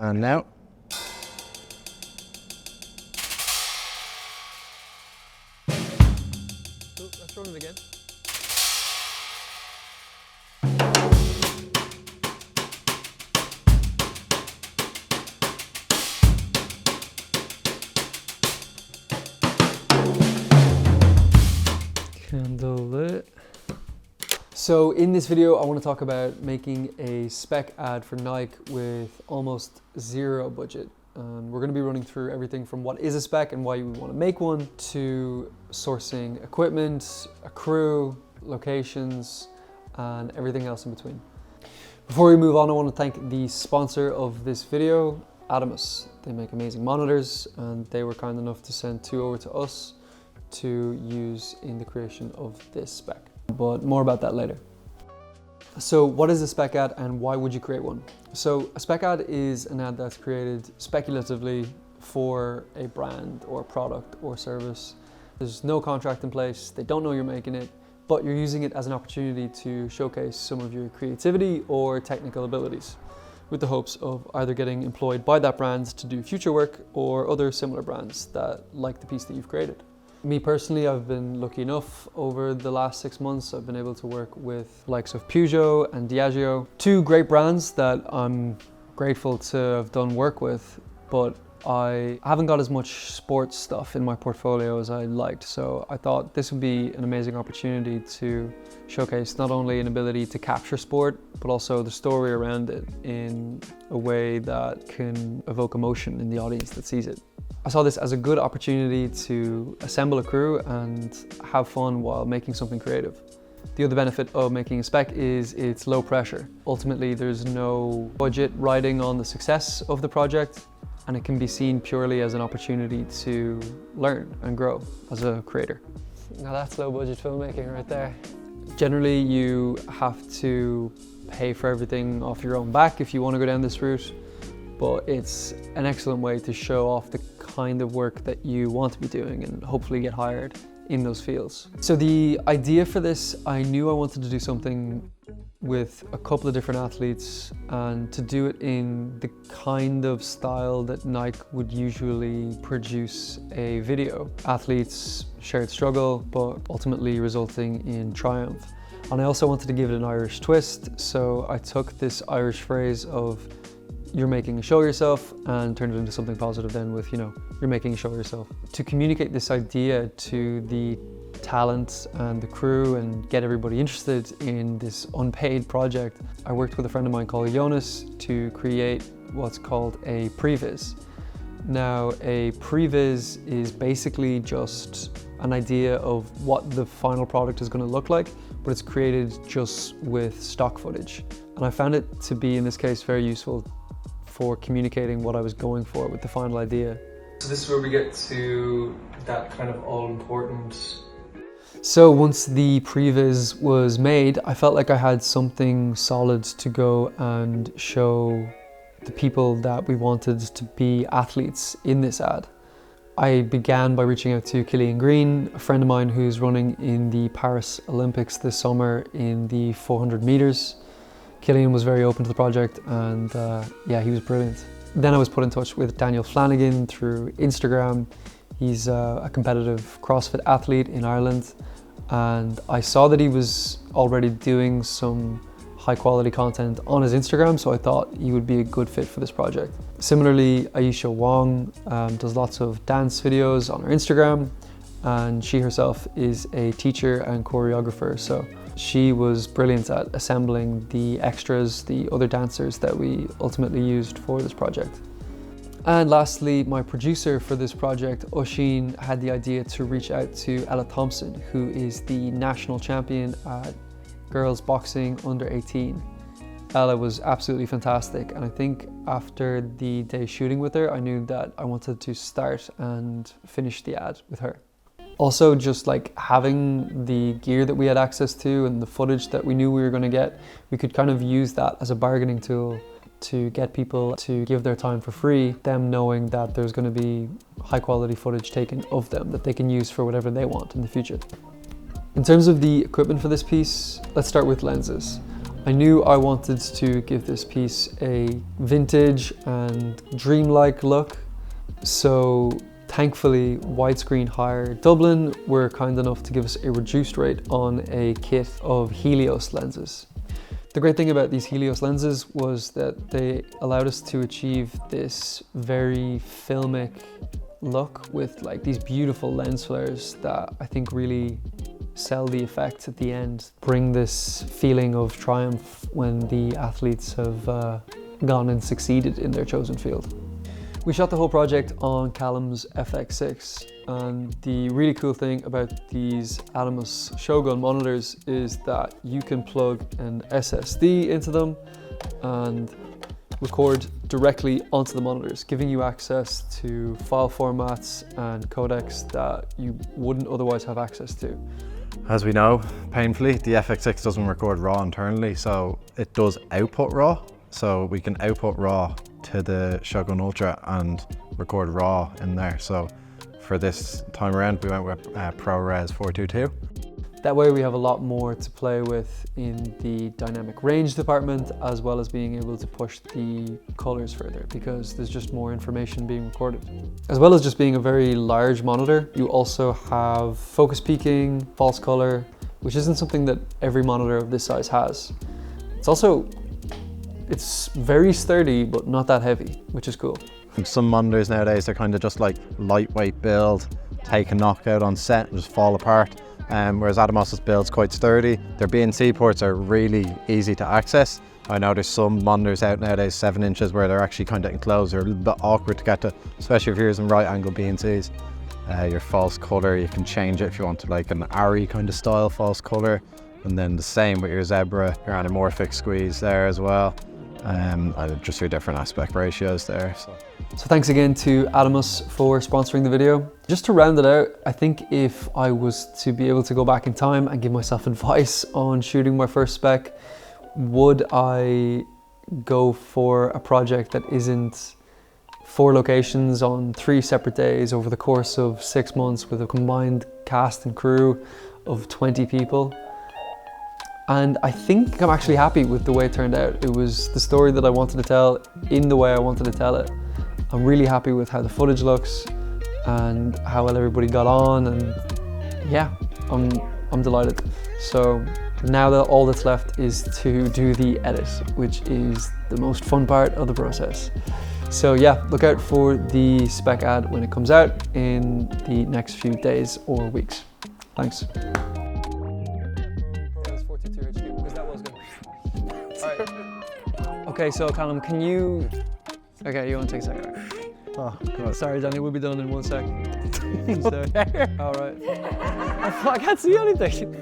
And now. Let's run it again. Candle lit. So in this video, I want to talk about making a spec ad for Nike with almost zero budget. We're going to be running through everything from what is a spec and why you would want to make one, to sourcing equipment, a crew, locations, and everything else in between. Before we move on, I want to thank the sponsor of this video, Atomos. They make amazing monitors, and they were kind enough to send 2 over to us to use in the creation of this spec. But more about that later. So what is a spec ad and why would you create one? So a spec ad is an ad that's created speculatively for a brand or product or service. There's no contract in place, they don't know you're making it, but you're using it as an opportunity to showcase some of your creativity or technical abilities, with the hopes of either getting employed by that brand to do future work or other similar brands that like the piece that you've created. Me personally, I've been lucky enough over the last 6 months, I've been able to work with the likes of Puidokas and Diageo, 2 great brands that I'm grateful to have done work with, but I haven't got as much sports stuff in my portfolio as I liked. So I thought this would be an amazing opportunity to showcase not only an ability to capture sport, but also the story around it in a way that can evoke emotion in the audience that sees it. I saw this as a good opportunity to assemble a crew and have fun while making something creative. The other benefit of making a spec is it's low pressure. Ultimately, there's no budget riding on the success of the project, and it can be seen purely as an opportunity to learn and grow as a creator. Now that's low budget filmmaking right there. Generally, you have to pay for everything off your own back if you want to go down this route, but it's an excellent way to show off the kind of work that you want to be doing and hopefully get hired in those fields. So the idea for this, I knew I wanted to do something with a couple of different athletes and to do it in the kind of style that Nike would usually produce a video. Athletes shared struggle, but ultimately resulting in triumph. And I also wanted to give it an Irish twist, so I took this Irish phrase of you're making a show yourself and turned it into something positive then with, you're making a show yourself. To communicate this idea to the talent and the crew and get everybody interested in this unpaid project, I worked with a friend of mine called Jonas to create what's called a Previs. Now, a Previs is basically just an idea of what the final product is going to look like, but it's created just with stock footage. And I found it to be, in this case, very useful for communicating what I was going for with the final idea. So this is where we get to that kind of all-important. So once the Previs was made, I felt like I had something solid to go and show the people that we wanted to be athletes in this ad. I began by reaching out to Killian Green, a friend of mine who's running in the Paris Olympics this summer in the 400 meters. Killian was very open to the project and yeah, he was brilliant. Then I was put in touch with Daniel Flanagan through Instagram. He's a competitive CrossFit athlete in Ireland, and I saw that he was already doing some high quality content on his Instagram, so I thought he would be a good fit for this project. Similarly, Aisha Wong does lots of dance videos on her Instagram, and she herself is a teacher and choreographer, so she was brilliant at assembling the extras, the other dancers that we ultimately used for this project. And lastly, my producer for this project, Oisin, had the idea to reach out to Thompson, who is the national champion at girls boxing under 18. Ella was absolutely fantastic, and I think after the day shooting with her, I knew that I wanted to start and finish the ad with her. Also, just like having the gear that we had access to and the footage that we knew we were going to get, we could kind of use that as a bargaining tool to get people to give their time for free, them knowing that there's going to be high quality footage taken of them that they can use for whatever they want in the future. In terms of the equipment for this piece, let's start with lenses. I knew I wanted to give this piece a vintage and dreamlike look, so thankfully Widescreen Hire Dublin were kind enough to give us a reduced rate on a kit of Helios lenses. The great thing about these Helios lenses was that they allowed us to achieve this very filmic look with like these beautiful lens flares that I think really sell the effect at the end, bring this feeling of triumph when the athletes have gone and succeeded in their chosen field. We shot the whole project on Callum's FX6, and the really cool thing about these Atomos Shogun monitors is that you can plug an SSD into them and record directly onto the monitors, giving you access to file formats and codecs that you wouldn't otherwise have access to. As we know, painfully, the FX6 doesn't record RAW internally, so it does output RAW. So we can output RAW to the Shogun Ultra and record RAW in there. So for this time around, we went with ProRes 422. That way we have a lot more to play with in the dynamic range department, as well as being able to push the colors further, because there's just more information being recorded. As well as just being a very large monitor, you also have focus peaking, false color, which isn't something that every monitor of this size has. It's very sturdy, but not that heavy, which is cool. Some monitors nowadays, they're kind of just like lightweight build, take a knockout on set and just fall apart. Whereas Atomos' build's quite sturdy. Their BNC ports are really easy to access. I know there's some monitors out nowadays, 7 inches, where they're actually kind of enclosed. They're a little bit awkward to get to, especially if you're using right angle BNCs. Your false color, you can change it if you want to like an ARRI kind of style false color. And then the same with your Zebra, your anamorphic squeeze there as well. Just your different aspect ratios there. So thanks again to Atomos for sponsoring the video. Just to round it out, I think if I was to be able to go back in time and give myself advice on shooting my first spec, would I go for a project that isn't 4 locations on 3 separate days over the course of 6 months with a combined cast and crew of 20 people? And I think I'm actually happy with the way it turned out. It was the story that I wanted to tell in the way I wanted to tell it. I'm really happy with how the footage looks and how well everybody got on, and yeah, I'm delighted. So now that all that's left is to do the edit, which is the most fun part of the process. So yeah, look out for the spec ad when it comes out in the next few days or weeks. Thanks. Okay, so Callum, can you... Okay, you want to take a second? Right? Oh, God. Sorry, Danny, we'll be done in 1 sec. All right. I can't see anything.